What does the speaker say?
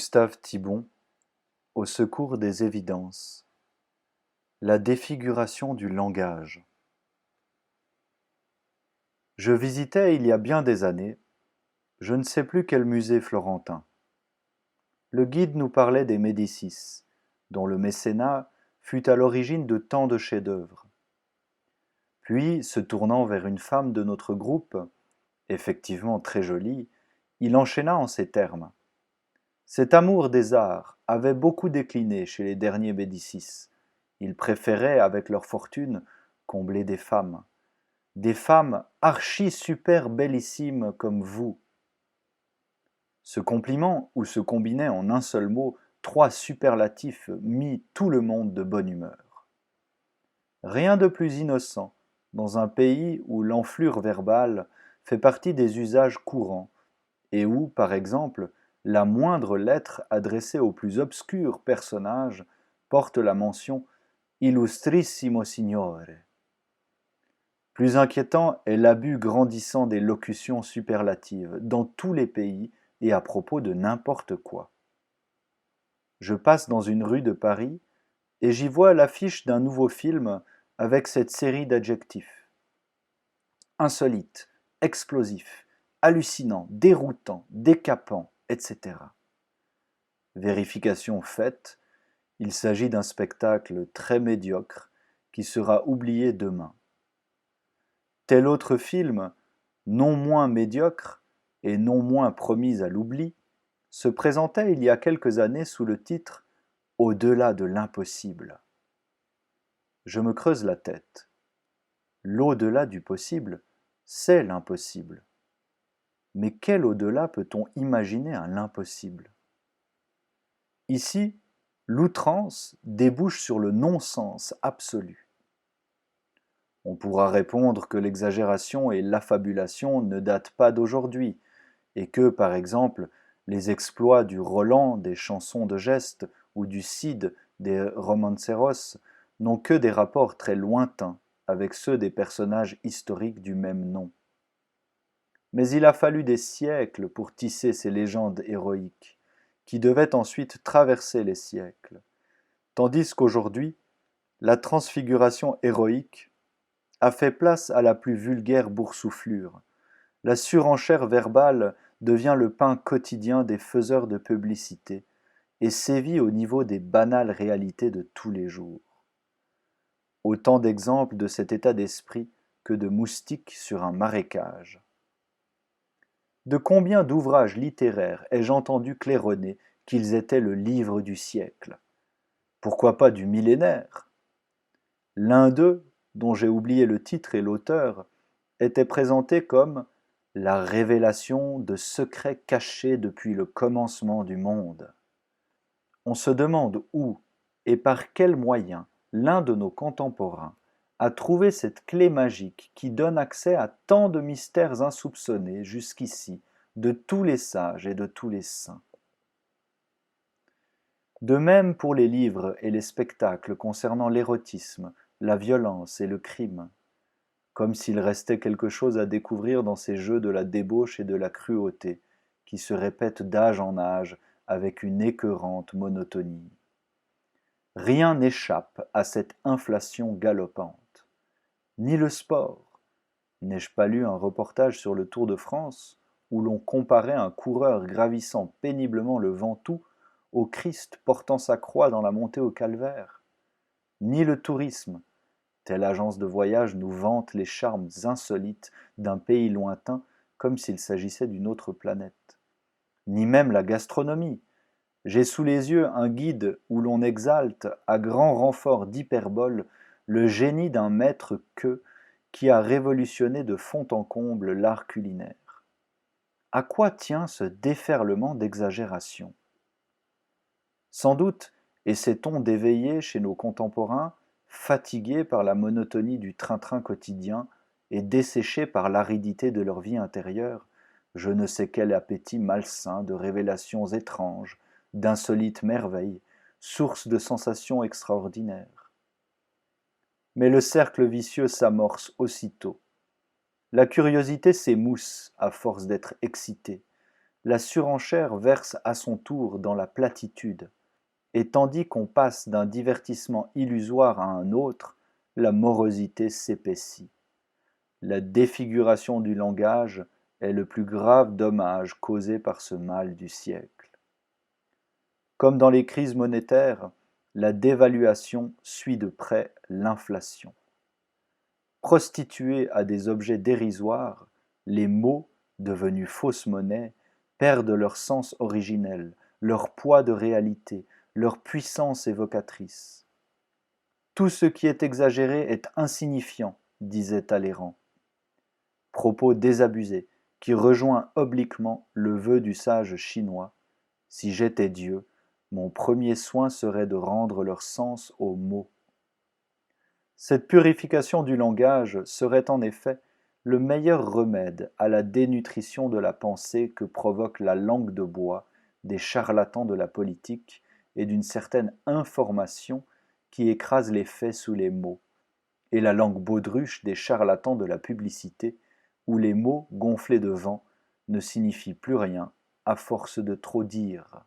Gustave Thibon, Au secours des évidences. La défiguration du langage. Je visitais il y a bien des années, je ne sais plus quel musée florentin. Le guide nous parlait des Médicis, dont le mécénat fut à l'origine de tant de chefs-d'œuvre. Puis, se tournant vers une femme de notre groupe, effectivement très jolie, il enchaîna en ces termes. Cet amour des arts avait beaucoup décliné chez les derniers Médicis. Ils préféraient, avec leur fortune, combler des femmes archi-super bellissimes comme vous. Ce compliment, où se combinaient en un seul mot trois superlatifs, mit tout le monde de bonne humeur. Rien de plus innocent, dans un pays où l'enflure verbale fait partie des usages courants, et où, par exemple, la moindre lettre adressée au plus obscur personnage porte la mention Illustrissimo Signore. Plus inquiétant est l'abus grandissant des locutions superlatives dans tous les pays et à propos de n'importe quoi. Je passe dans une rue de Paris et j'y vois l'affiche d'un nouveau film avec cette série d'adjectifs. Insolite, explosif, hallucinant, déroutant, décapant, etc. Vérification faite, il s'agit d'un spectacle très médiocre qui sera oublié demain. Tel autre film, non moins médiocre et non moins promis à l'oubli, se présentait il y a quelques années sous le titre Au-delà de l'impossible. Je me creuse la tête. L'au-delà du possible, c'est l'impossible. Mais quel au-delà peut-on imaginer à l'impossible ? Ici, l'outrance débouche sur le non-sens absolu. On pourra répondre que l'exagération et l'affabulation ne datent pas d'aujourd'hui, et que, par exemple, les exploits du Roland des chansons de geste ou du Cid des romanceros n'ont que des rapports très lointains avec ceux des personnages historiques du même nom. Mais il a fallu des siècles pour tisser ces légendes héroïques, qui devaient ensuite traverser les siècles, tandis qu'aujourd'hui, la transfiguration héroïque a fait place à la plus vulgaire boursouflure. La surenchère verbale devient le pain quotidien des faiseurs de publicité et sévit au niveau des banales réalités de tous les jours. Autant d'exemples de cet état d'esprit que de moustiques sur un marécage. De combien d'ouvrages littéraires ai-je entendu claironner qu'ils étaient le livre du siècle? Pourquoi pas du millénaire? L'un d'eux, dont j'ai oublié le titre et l'auteur, était présenté comme la révélation de secrets cachés depuis le commencement du monde. On se demande où et par quels moyens l'un de nos contemporains a trouvé cette clé magique qui donne accès à tant de mystères insoupçonnés jusqu'ici de tous les sages et de tous les saints. De même pour les livres et les spectacles concernant l'érotisme, la violence et le crime, comme s'il restait quelque chose à découvrir dans ces jeux de la débauche et de la cruauté, qui se répètent d'âge en âge avec une écœurante monotonie. Rien n'échappe à cette inflation galopante. Ni le sport. N'ai-je pas lu un reportage sur le Tour de France où l'on comparait un coureur gravissant péniblement le Ventoux au Christ portant sa croix dans la montée au calvaire? Ni le tourisme. Telle agence de voyage nous vante les charmes insolites d'un pays lointain comme s'il s'agissait d'une autre planète. Ni même la gastronomie. J'ai sous les yeux un guide où l'on exalte, à grand renfort d'hyperbole, le génie d'un maître qui a révolutionné de fond en comble l'art culinaire. À quoi tient ce déferlement d'exagération? Sans doute essaie-t-on d'éveiller chez nos contemporains, fatigués par la monotonie du train-train quotidien et desséchés par l'aridité de leur vie intérieure, je ne sais quel appétit malsain de révélations étranges, d'insolites merveilles, source de sensations extraordinaires. Mais le cercle vicieux s'amorce aussitôt. La curiosité s'émousse à force d'être excitée, La surenchère verse à son tour dans la platitude, et tandis qu'on passe d'un divertissement illusoire à un autre, la morosité s'épaissit. La défiguration du langage est le plus grave dommage causé par ce mal du siècle. Comme dans les crises monétaires, la dévaluation suit de près l'inflation. Prostitués à des objets dérisoires, les mots, devenus fausse monnaie, perdent leur sens originel, leur poids de réalité, leur puissance évocatrice. Tout ce qui est exagéré est insignifiant, disait Talleyrand. Propos désabusé, qui rejoint obliquement le vœu du sage chinois. Si j'étais Dieu, mon premier soin serait de rendre leur sens aux mots. Cette purification du langage serait en effet le meilleur remède à la dénutrition de la pensée que provoque la langue de bois des charlatans de la politique et d'une certaine information qui écrase les faits sous les mots, et la langue baudruche des charlatans de la publicité, où les mots gonflés de vent ne signifient plus rien à force de trop dire.